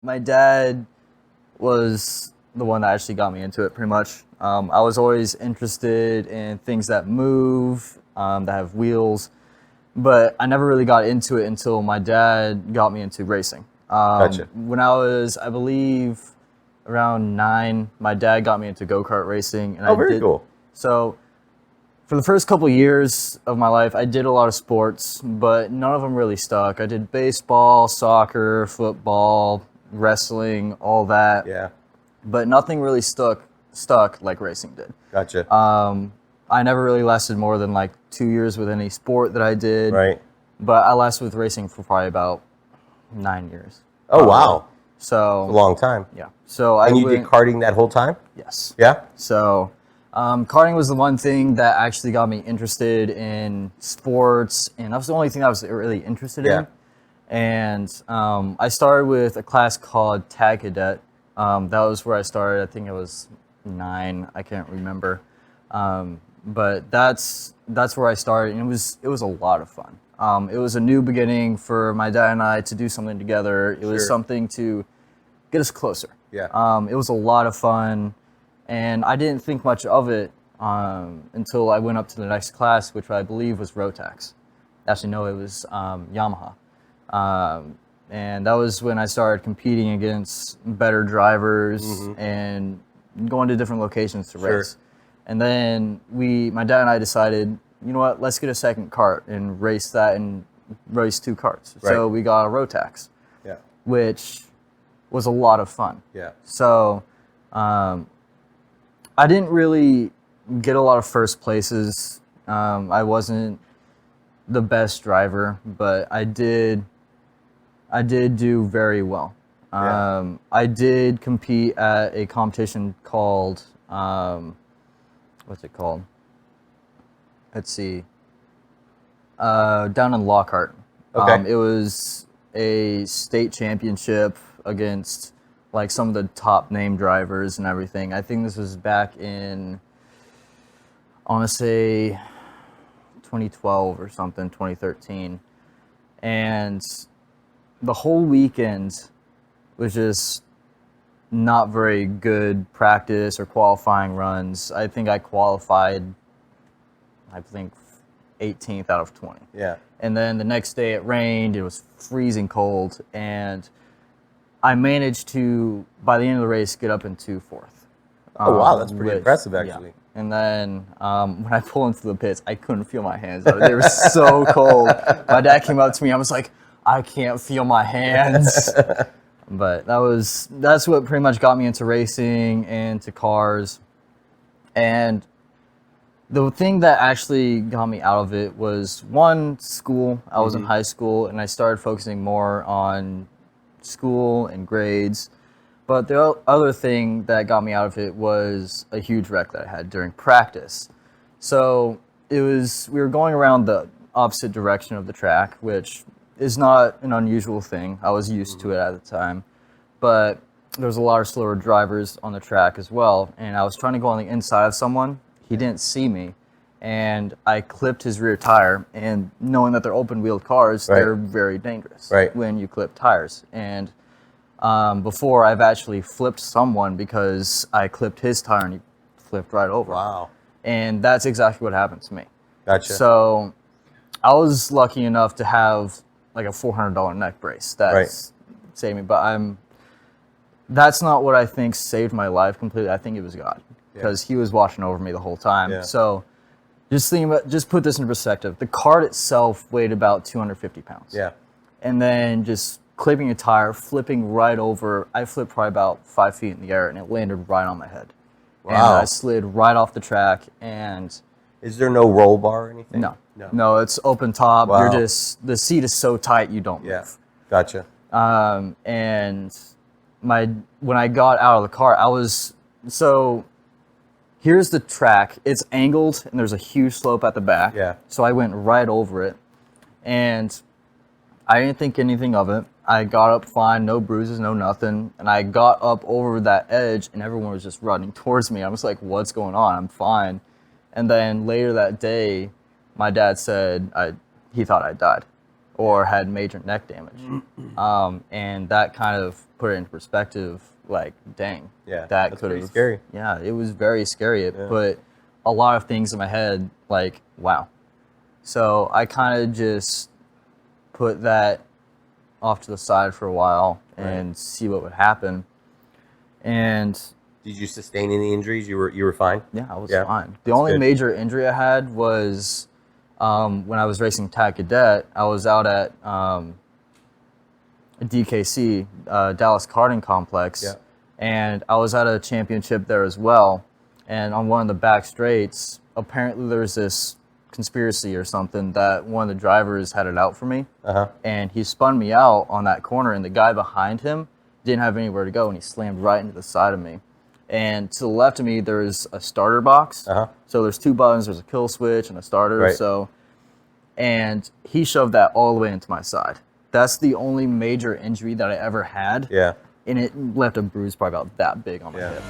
my dad was the one that actually got me into it pretty much. I was always interested in things that move, that have wheels, but I never really got into it until my dad got me into racing. Gotcha. When I was, I believe, around 9, my dad got me into go-kart racing. And Very cool. So for the first couple of years of my life, I did a lot of sports, but none of them really stuck. I did baseball, soccer, football, wrestling, all that. Yeah. But nothing really stuck like racing did. Gotcha. I never really lasted more than like 2 years with any sport that I did. Right. But I lasted with racing for probably about 9 years. Oh, wow. So A long time. yeah. So And you did karting that whole time? Yes. Yeah? So karting was the one thing that actually got me interested in sports, and that was the only thing I was really interested in. And I started with a class called Tag Cadet. That was where I started. I think it was 9. I can't remember. But that's where I started, and it was a lot of fun. It was a new beginning for my dad and I to do something together. It was something to get us closer. Yeah. It was a lot of fun, and I didn't think much of it until I went up to the next class, which I believe was Rotax. Actually, no, it was Yamaha. And that was when I started competing against better drivers and going to different locations to race. And then my dad and I decided, you know what, let's get a second cart and race that and race 2 carts. Right. So we got a Rotax, which was a lot of fun. Yeah. So I didn't really get a lot of first places. I wasn't the best driver, but I did do very well. I did compete at a competition called, what's it called? Let's see. Down in Lockhart. Okay. It was a state championship against like some of the top name drivers and everything. I think this was back in, I want to say 2012 or something, 2013. And the whole weekend was just not very good practice or qualifying runs. I think I qualified, 18th out of 20. Yeah. And then the next day it rained, it was freezing cold, and I managed to, by the end of the race, get up into 4th. Oh, wow, that's pretty impressive, actually. Yeah. And then when I pulled into the pits, I couldn't feel my hands. They were so cold. My dad came up to me, I was like, I can't feel my hands. But that's what pretty much got me into racing and to cars. And the thing that actually got me out of it was, one, school. I was in high school, and I started focusing more on school and grades. But the other thing that got me out of it was a huge wreck that I had during practice. So we were going around the opposite direction of the track, which is not an unusual thing. I was used to it at the time. But there was a lot of slower drivers on the track as well, and I was trying to go on the inside of someone. He didn't see me, and I clipped his rear tire, and knowing that they're open-wheeled cars, they're very dangerous when you clip tires. And before, I've actually flipped someone because I clipped his tire, and he flipped right over. Wow. And that's exactly what happened to me. Gotcha. So I was lucky enough to have like a $400 neck brace that saved me, but that's not what I think saved my life completely. I think it was God, because he was watching over me the whole time. Yeah. So just put this in perspective. The cart itself weighed about 250 pounds. Yeah. And then just clipping a tire, flipping right over, I flipped probably about 5 feet in the air, and it landed right on my head. Wow. And I slid right off the track. And is there no roll bar or anything? No, it's open top. Wow. The seat is so tight you don't move. Gotcha. And when I got out of the car, here's the track. It's angled, and there's a huge slope at the back. Yeah. So I went right over it, and I didn't think anything of it. I got up fine, no bruises, no nothing. And I got up over that edge, and everyone was just running towards me. I was like, what's going on? I'm fine. And then later that day, my dad said he thought I died. or had major neck damage. And that kind of put it into perspective, like, dang. Yeah, that that's could pretty have. scary. Yeah, it was very scary. It put a lot of things in my head, like, wow. So I kind of just put that off to the side for a while and see what would happen. And did you sustain any injuries? You were fine? yeah, I was fine. The That's only good. major injury I had was when I was racing Tag Cadet. I was out at DKC, Dallas Karting Complex, and I was at a championship there as well. And on one of the back straights, apparently there was this conspiracy or something that one of the drivers had it out for me, and he spun me out on that corner, and the guy behind him didn't have anywhere to go, and he slammed right into the side of me. And to the left of me, there's a starter box. So there's two buttons. There's a kill switch and a starter. So, and he shoved that all the way into my side. That's the only major injury that I ever had. And it left a bruise probably about that big on my hip.